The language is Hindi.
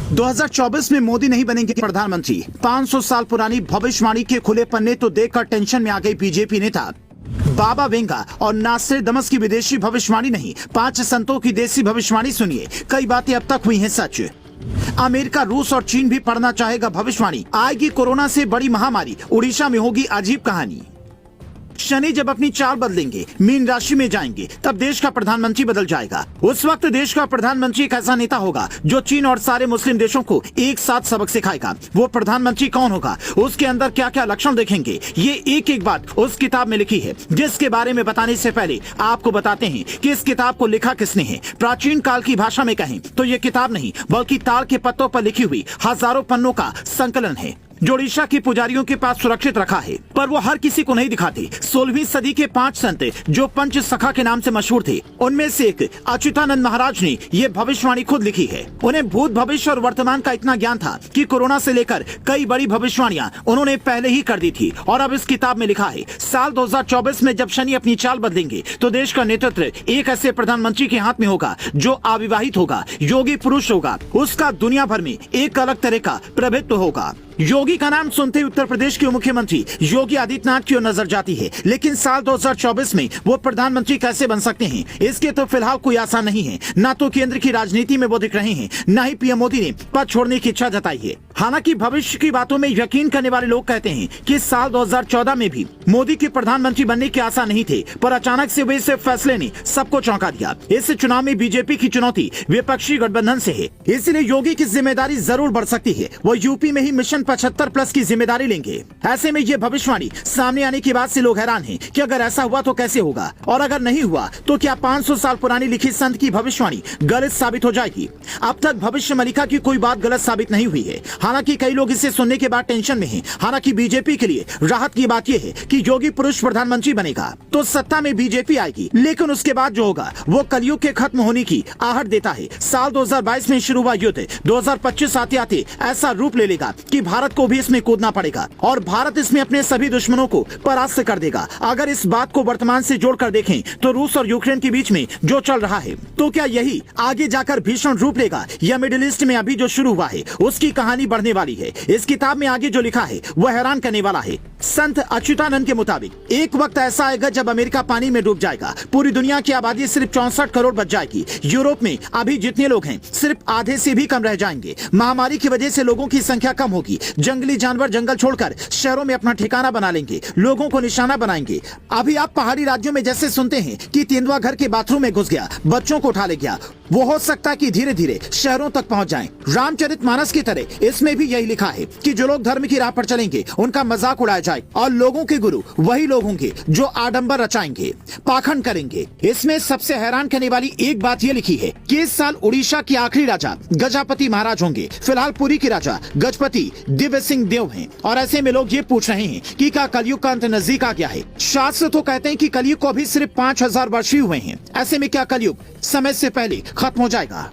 2024 में मोदी नहीं बनेंगे प्रधानमंत्री। 500 साल पुरानी भविष्यवाणी के खुले पन्ने तो देखकर टेंशन में आ गई बीजेपी नेता। बाबा वेंगा और नासिर दमस की विदेशी भविष्यवाणी नहीं, 5 संतों की देसी भविष्यवाणी सुनिए। कई बातें अब तक हुई हैं सच। अमेरिका, रूस और चीन भी पढ़ना चाहेगा भविष्यवाणी। आएगी कोरोना से बड़ी महामारी, उड़ीसा में होगी अजीब कहानी। शनि जब अपनी चाल बदलेंगे, मीन राशि में जाएंगे, तब देश का प्रधानमंत्री बदल जाएगा। उस वक्त देश का प्रधानमंत्री एक ऐसा नेता होगा जो चीन और सारे मुस्लिम देशों को एक साथ सबक सिखाएगा। वो प्रधानमंत्री कौन होगा, उसके अंदर क्या क्या लक्षण देखेंगे, ये एक एक बात उस किताब में लिखी है, जिसके बारे में बताने से पहले आपको बताते हैं कि इस किताब को लिखा किसने है। प्राचीन काल की भाषा में कहें तो ये किताब नहीं बल्कि ताड़ के पत्तों पर लिखी हुई हजारों पन्नों का संकलन है, जो ओडिशा के पुजारियों के पास सुरक्षित रखा है, पर वो हर किसी को नहीं दिखाते। 16वीं सदी के 5 संत जो पंच सखा के नाम से मशहूर थे, उनमें से एक अच्युतानंद महाराज ने ये भविष्यवाणी खुद लिखी है। उन्हें भूत, भविष्य और वर्तमान का इतना ज्ञान था कि कोरोना से लेकर कई बड़ी भविष्यवाणियां उन्होंने पहले ही कर दी थी। और अब इस किताब में लिखा है, साल 2024 में जब शनि अपनी चाल बदलेंगे तो देश का नेतृत्व एक ऐसे प्रधानमंत्री के हाथ में होगा जो अविवाहित होगा, योगी पुरुष होगा, उसका दुनिया भर में एक अलग तरह का प्रभुत्व होगा। योगी का नाम सुनते ही उत्तर प्रदेश के मुख्यमंत्री योगी आदित्यनाथ की ओर नजर जाती है, लेकिन साल 2024 में वो प्रधानमंत्री कैसे बन सकते हैं, इसके तो फिलहाल कोई आसान नहीं है। न तो केंद्र की राजनीति में वो दिख रहे हैं, न ही पीएम मोदी ने पद छोड़ने की इच्छा जताई है। हालांकि भविष्य की बातों में यकीन करने वाले लोग कहते हैं कि साल 2014 में भी मोदी के प्रधानमंत्री बनने के आशा नहीं थे, पर अचानक से हुए इस फैसले ने सबको चौंका दिया। इस चुनाव में बीजेपी की चुनौती विपक्षी गठबंधन से है, इसलिए योगी की जिम्मेदारी जरूर बढ़ सकती है। वो यूपी में ही मिशन 75+ की जिम्मेदारी लेंगे। ऐसे में ये भविष्यवाणी सामने आने के बाद से लोग हैरान हैं कि अगर ऐसा हुआ तो कैसे होगा, और अगर नहीं हुआ तो क्या 500 साल पुरानी लिखी संत की भविष्यवाणी गलत साबित हो जाएगी। अब तक भविष्य मलिका की कोई बात गलत साबित नहीं हुई है। हालांकि कई लोग इसे सुनने के बाद टेंशन में हैं। हालांकि बीजेपी के लिए राहत की बात यह है कि योगी पुरुष प्रधानमंत्री बनेगा तो सत्ता में बीजेपी आएगी, लेकिन उसके बाद जो होगा वो कलयुग के खत्म होने की आहट देता है। साल 2022 में शुरू हुआ युद्ध 2025 आते आते ऐसा रूप ले लेगा कि भारत को भी इसमें कूदना पड़ेगा और भारत इसमें अपने सभी दुश्मनों को परास्त कर देगा। अगर इस बात को वर्तमान से जोड़कर देखें तो रूस और यूक्रेन के बीच में जो चल रहा है, तो क्या यही आगे जाकर भीषण रूप लेगा, या मिडिल ईस्ट में अभी जो शुरू हुआ है उसकी कहानी बढ़ने वाली है। इस किताब में आगे जो लिखा है वह हैरान करने वाला है। संत अच्युतानंद के मुताबिक एक वक्त ऐसा आएगा जब अमेरिका पानी में डूब जाएगा, पूरी दुनिया की आबादी सिर्फ 64 करोड़ बच जाएगी, यूरोप में अभी जितने लोग हैं सिर्फ आधे से भी कम रह जाएंगे, महामारी की वजह से लोगों की संख्या कम होगी, जंगली जानवर जंगल छोड़कर शहरों में अपना ठिकाना बना लेंगे, लोगों को निशाना बनाएंगे। अभी आप पहाड़ी राज्यों में जैसे सुनते हैं कि तेंदुआ घर के बाथरूम में घुस गया, बच्चों को उठा ले गया, वो हो सकता है कि धीरे धीरे शहरों तक पहुंच जाएं। रामचरितमानस की तरह इसमें भी यही लिखा है कि जो लोग धर्म की राह पर चलेंगे उनका मजाक उड़ाया जाए, और लोगों के गुरु वही लोग होंगे जो आडंबर रचाएंगे, पाखंड करेंगे। इसमें सबसे हैरान करने वाली एक बात ये लिखी है कि इस साल उड़ीसा के आखिरी राजा गजापति महाराज होंगे। फिलहाल पुरी के राजा गजपति दिव्य सिंह देव हैं, और ऐसे में लोग ये पूछ रहे हैं कि क्या कलयुग का अंत नजदीक आ गया है। शास्त्र तो कहते हैं कि कलयुग को अभी सिर्फ 5000 वर्ष ही हुए हैं। ऐसे में क्या कलयुग समय से पहले खत्म हो जाएगा।